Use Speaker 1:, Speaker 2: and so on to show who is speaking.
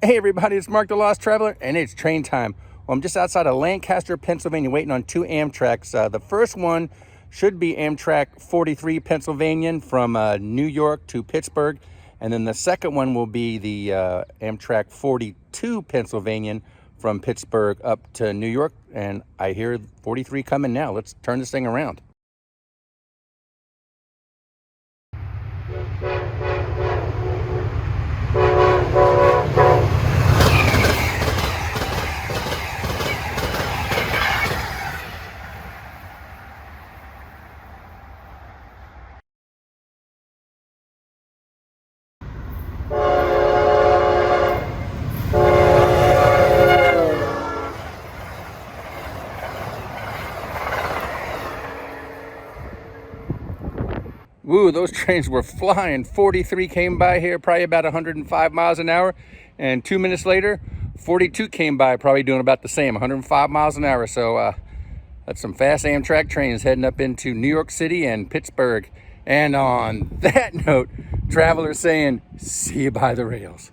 Speaker 1: Hey everybody, it's Mark the Lost Traveler, and it's train time. Well, I'm just outside of Lancaster, Pennsylvania, waiting on two Amtraks. The first one should be Amtrak 43 Pennsylvanian from New York to Pittsburgh, and then the second one will be the Amtrak 42 Pennsylvanian from Pittsburgh up to New York, and I hear 43 coming now. Let's turn this thing around. Woo, those trains were flying. 43 came by here, probably about 105 miles an hour. And 2 minutes later, 42 came by, probably doing about the same, 105 miles an hour. So that's some fast Amtrak trains heading up into New York City and Pittsburgh. And on that note, travelers saying, see you by the rails.